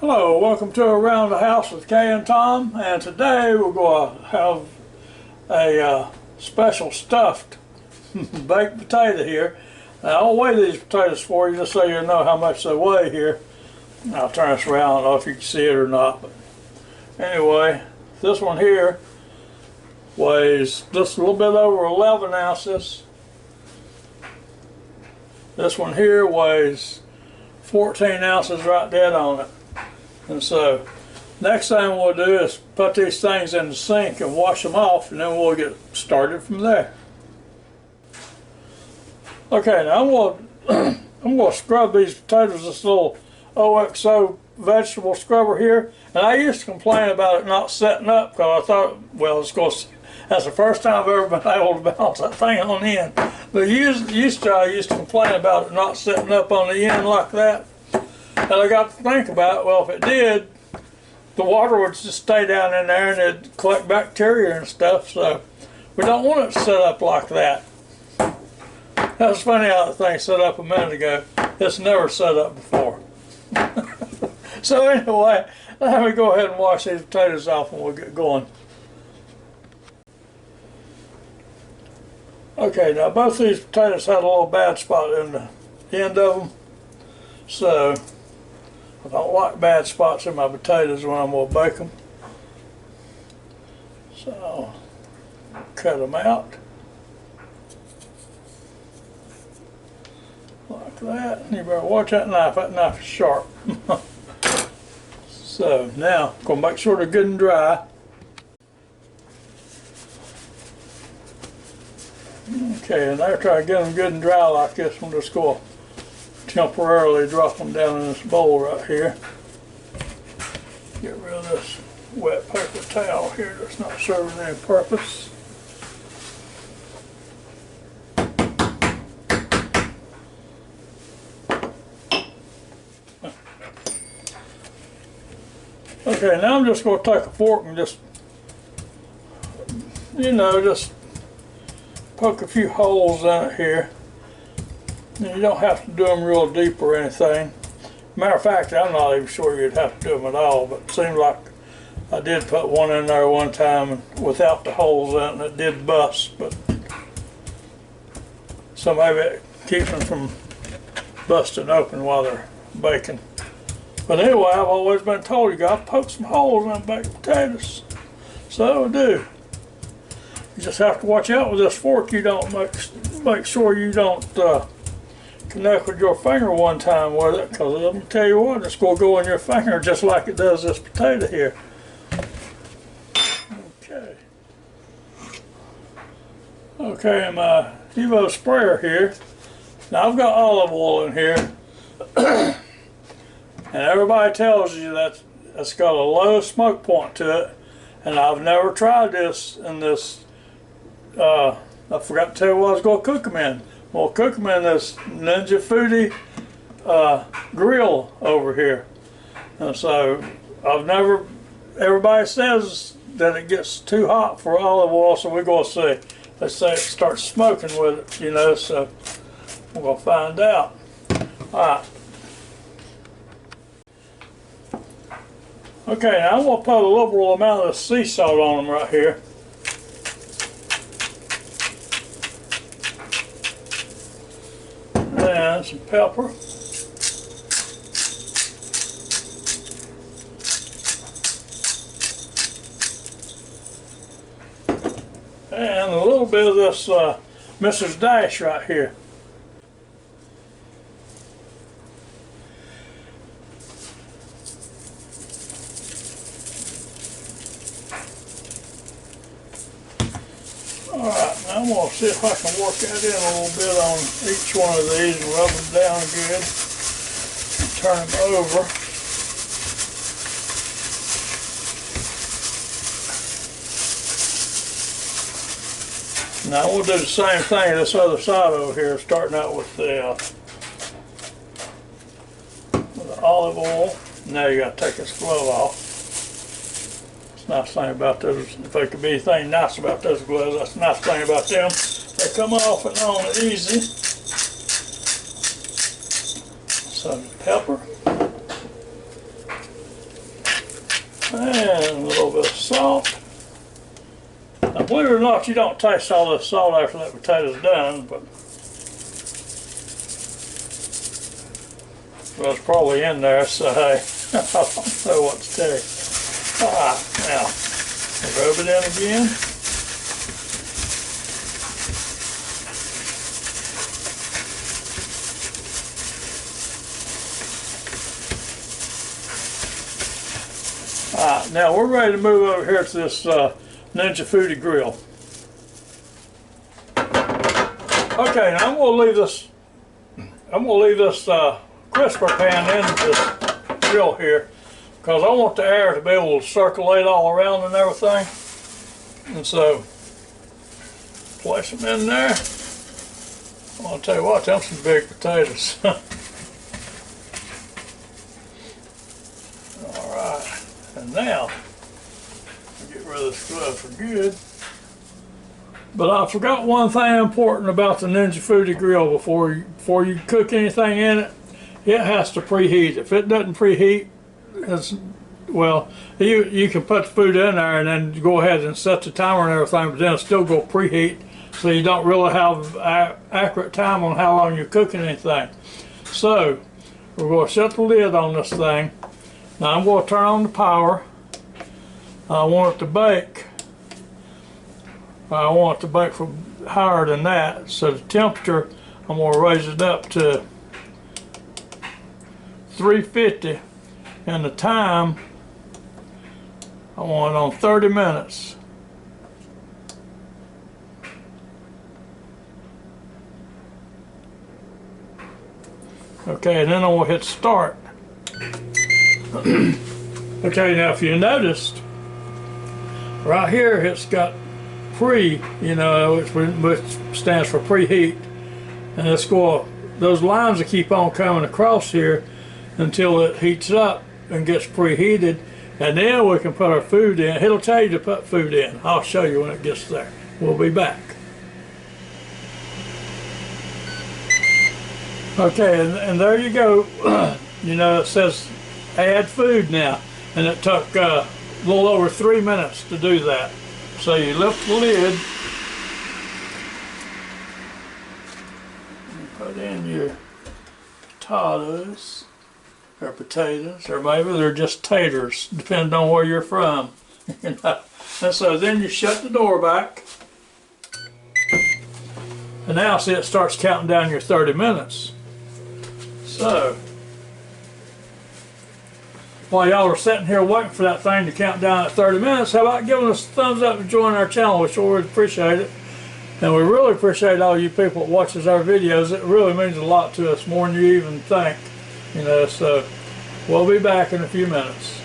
Hello, welcome to Around the House with Kay and Tom, and today we're going to have a special stuffed baked potato here. Now I'll weigh these potatoes for you just so you know how much they weigh here. I'll turn this around, I don't know if you can see it or not, but anyway, this one here weighs just a little bit over 11 ounces. This one here weighs 14 ounces right dead on it. And so, next thing we'll do is put these things in the sink and wash them off, and then we'll get started from there. Okay, now I'm going to scrub these potatoes, this little OXO vegetable scrubber here. And I used to complain about it not setting up because I thought, well, that's the first time I've ever been able to balance that thing on the end. But I used to complain about it not setting up on the end like that. And I got to think about, well, if it did, the water would just stay down in there and it'd collect bacteria and stuff, so we don't want it set up like that. That was funny how the thing set up a minute ago. It's never set up before. So anyway, let me go ahead and wash these potatoes off and we'll get going. Okay, now both these potatoes had a little bad spot in the end of them, so I don't like bad spots in my potatoes when I'm going to bake them. So I'll cut them out like that. You better watch that knife is sharp. So now I'm going to make sure they're good and dry. Okay, and after I get them good and dry like this, I'm just going to temporarily drop them down in this bowl right here. Get rid of this wet paper towel here that's not serving any purpose. Okay, now I'm just going to take a fork and just poke a few holes in it here. And you don't have to do them real deep or anything. Matter of fact, I'm not even sure you'd have to do them at all, but it seemed like I did put one in there one time without the holes in it, and it did bust. But so maybe it keeps them from busting open while they're baking. But anyway, I've always been told you got to poke some holes in baked potatoes. So I do. You just have to watch out with this fork. You don't make sure you don't connect with your finger one time with it, because let me tell you what, it's going to go in your finger just like it does this potato here. Okay, my Evo sprayer here. Now I've got olive oil in here, and everybody tells you that it's got a low smoke point to it, and I've never tried this in this. I forgot to tell you what I was going to cook them in. We'll cook them in this Ninja FOODi grill over here. And so everybody says that it gets too hot for olive oil, so we're going to see. They say it starts smoking with it, so we're going to find out. Alright. Okay, now I'm going to put a liberal amount of sea salt on them right here. And some pepper. And a little bit of this Mrs. Dash right here. Alright, now I'm going to see if I can work that in a little bit on each one of these and rub them down good. And turn them over. Now we'll do the same thing this other side over here, starting out with the olive oil. Now you got to take this glove off. Nice thing about those, if there could be anything nice about those gloves, that's the nice thing about them. They come off and on easy. Some pepper. And a little bit of salt. Now, believe it or not, you don't taste all this salt after that potato's done, but well, it's probably in there, so hey, I don't know what to tell you. Alright, now, rub it in again. Alright, now we're ready to move over here to this Ninja FOODi grill. Okay, now I'm going to leave this crisper pan in this grill here because I want the air to be able to circulate all around and everything. And so, place them in there. I'll tell you what, them some big potatoes. Alright, and now, get rid of this glove for good. But I forgot one thing important about the Ninja FOODi grill before you cook anything in it. It has to preheat. If it doesn't preheat, well, you can put the food in there and then go ahead and set the timer and everything, but then it'll still go preheat, so you don't really have accurate time on how long you're cooking anything. So we're going to shut the lid on this thing. Now I'm going to turn on the power. I want it to bake. I want it to bake for higher than that, so the temperature, I'm going to raise it up to 350, and the time I want it on 30 minutes. Okay, and then I'm going to hit start. Okay, now if you noticed, right here it's got pre, you know, which stands for preheat, and it's going, those lines will keep on coming across here until it heats up and gets preheated, and then we can put our food in. It'll tell you to put food in. I'll show you when it gets there. We'll be back. Okay, and there you go. You know, it says add food now, and it took a little over 3 minutes to do that. So you lift the lid, and put in your potatoes, or maybe they're just taters, depending on where you're from. You know? And so then you shut the door back, and now see it starts counting down your 30 minutes. So while y'all are sitting here waiting for that thing to count down at 30 minutes, how about giving us a thumbs up and joining our channel? We sure would appreciate it. And we really appreciate all you people that watches our videos. It really means a lot to us, more than you even think. You know, so we'll be back in a few minutes.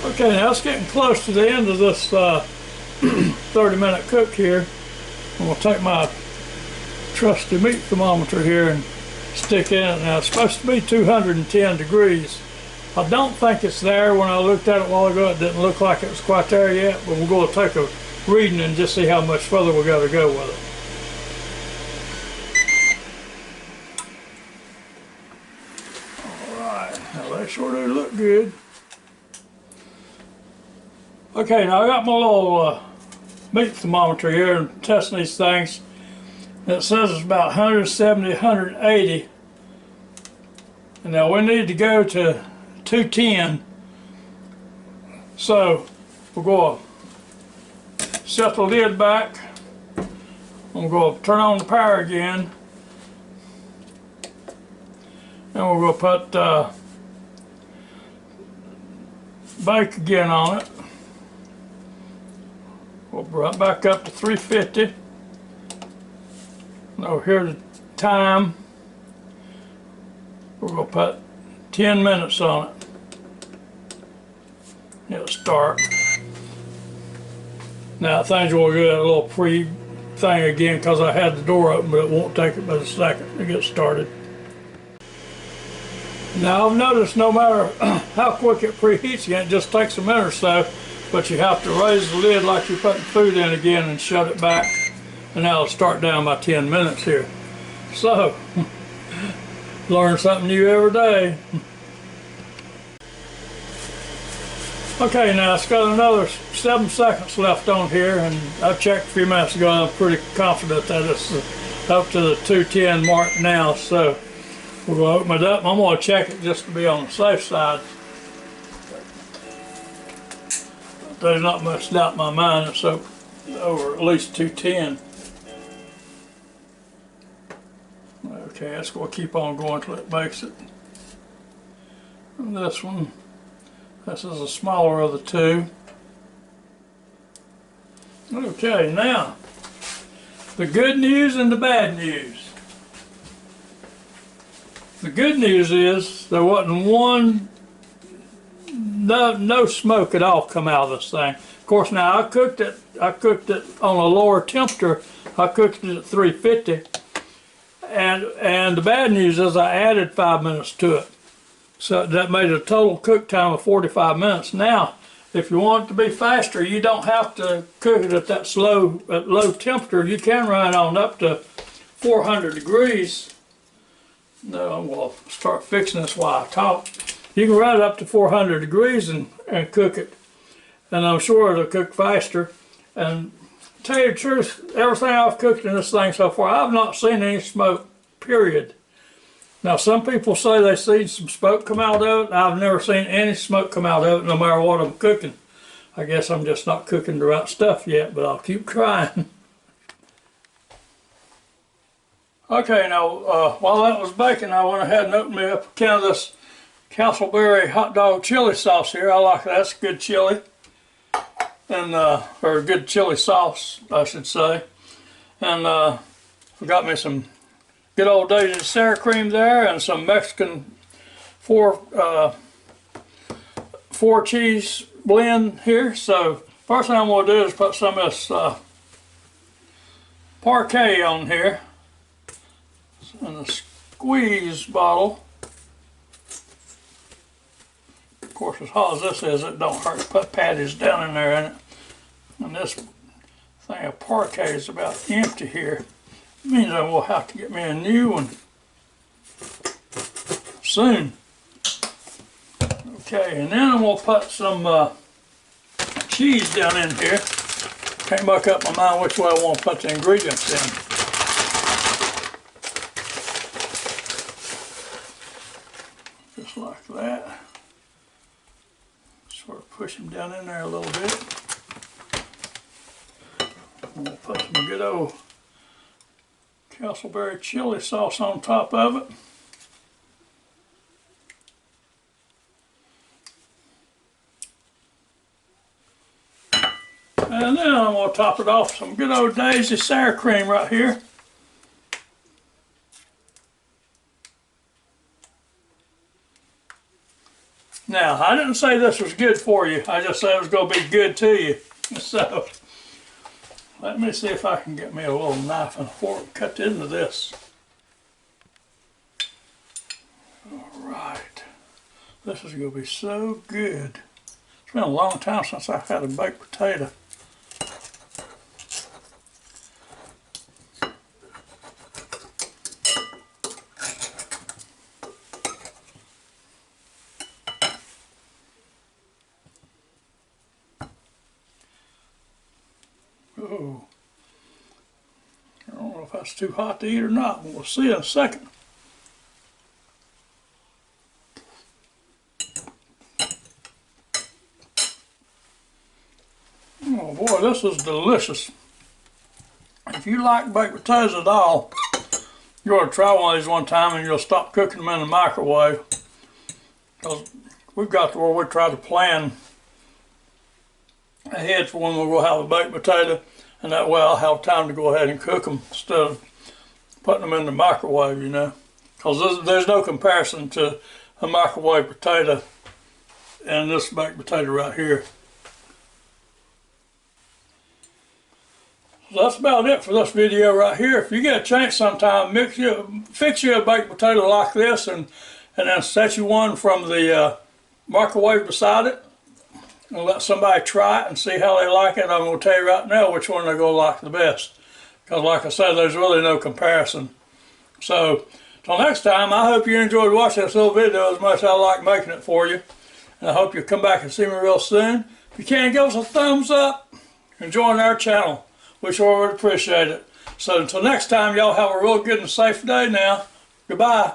Okay, now it's getting close to the end of this 30-minute cook here. I'm going to take my trusty meat thermometer here and stick in it. Now it's supposed to be 210 degrees. I don't think it's there. When I looked at it a while ago, it didn't look like it was quite there yet, but we're going to take a reading and just see how much further we got to go with it. Alright, now they sure do look good. Okay, now I got my little meat thermometer here and testing these things. It says it's about 170, 180. And now we need to go to 210. So we're going to set the lid back. I'm going to turn on the power again. And we're going to put bake again on it. We'll bring it back up to 350. Over here the time, we're going to put 10 minutes on it. It'll start. Now things will get a little pre-thing again because I had the door open, but it won't take it but a second to get started. Now I've noticed no matter how quick it preheats again, it just takes a minute or so, but you have to raise the lid like you're putting food in again and shut it back. And now it'll start down by 10 minutes here. So, Learn something new every day. Okay, now it's got another 7 seconds left on here, and I checked a few minutes ago, and I'm pretty confident that it's up to the 210 mark now. So we're going to open it up. I'm going to check it just to be on the safe side. There's not much doubt in my mind it's over at least 210. Okay, that's going to keep on going until it makes it. And this one, this is the smaller of the two. Okay, now, the good news and the bad news. The good news is there wasn't no smoke at all come out of this thing. Of course, now I cooked it on a lower temperature. I cooked it at 350. And the bad news is I added 5 minutes to it. So that made a total cook time of 45 minutes. Now, if you want it to be faster, you don't have to cook it at low temperature. You can run it on up to 400 degrees. No, I'm going to start fixing this while I talk. You can run it up to 400 degrees and cook it. And I'm sure it'll cook faster. And to tell you the truth, everything I've cooked in this thing so far, I've not seen any smoke, period. Now, some people say they see some smoke come out of it. I've never seen any smoke come out of it, no matter what I'm cooking. I guess I'm just not cooking the right stuff yet, but I'll keep trying. Okay, now, while that was baking, I went ahead and opened me up a can of this Castleberry hot dog chili sauce here. I like that. That's good chili. And or good chili sauce, I should say. And I got me some good old dated sour cream there, and some Mexican four cheese blend here. So first thing I'm going to do is put some of this Parquet on here in a squeeze bottle. Of course, as hot as this is, it don't hurt to put patties down in there in it. And this thing of Parquet is about empty here. It means I will have to get me a new one soon. Okay, and then I'm going to put some cheese down in here. Can't make up my mind which way I want to put the ingredients in. Just like that. Sort of push them down in there a little bit. I'm going to put some good old Castleberry chili sauce on top of it. And then I'm going to top it off with some good old Daisy sour cream right here. Now, I didn't say this was good for you. I just said it was going to be good to you. So, let me see if I can get me a little knife and a fork and cut into this. Alright. This is going to be so good. It's been a long time since I've had a baked potato. Oh, I don't know if that's too hot to eat or not. We'll see in a second. Oh boy, this is delicious. If you like baked potatoes at all, you're going to try one of these one time and you'll stop cooking them in the microwave. Because we've got to where we try to plan ahead for when we're going to have a baked potato, and that way I'll have time to go ahead and cook them instead of putting them in the microwave, you know. Because there's no comparison to a microwave potato and this baked potato right here. So that's about it for this video right here. If you get a chance sometime, fix you a baked potato like this and then set you one from the microwave beside it. And let somebody try it and see how they like it. I'm going to tell you right now which one they're going to like the best. Because like I said, there's really no comparison. So Till next time, I hope you enjoyed watching this little video as much as I like making it for you. And I hope you'll come back and see me real soon. If you can, give us a thumbs up and join our channel. We sure would appreciate it. So until next time, y'all have a real good and safe day now. Goodbye.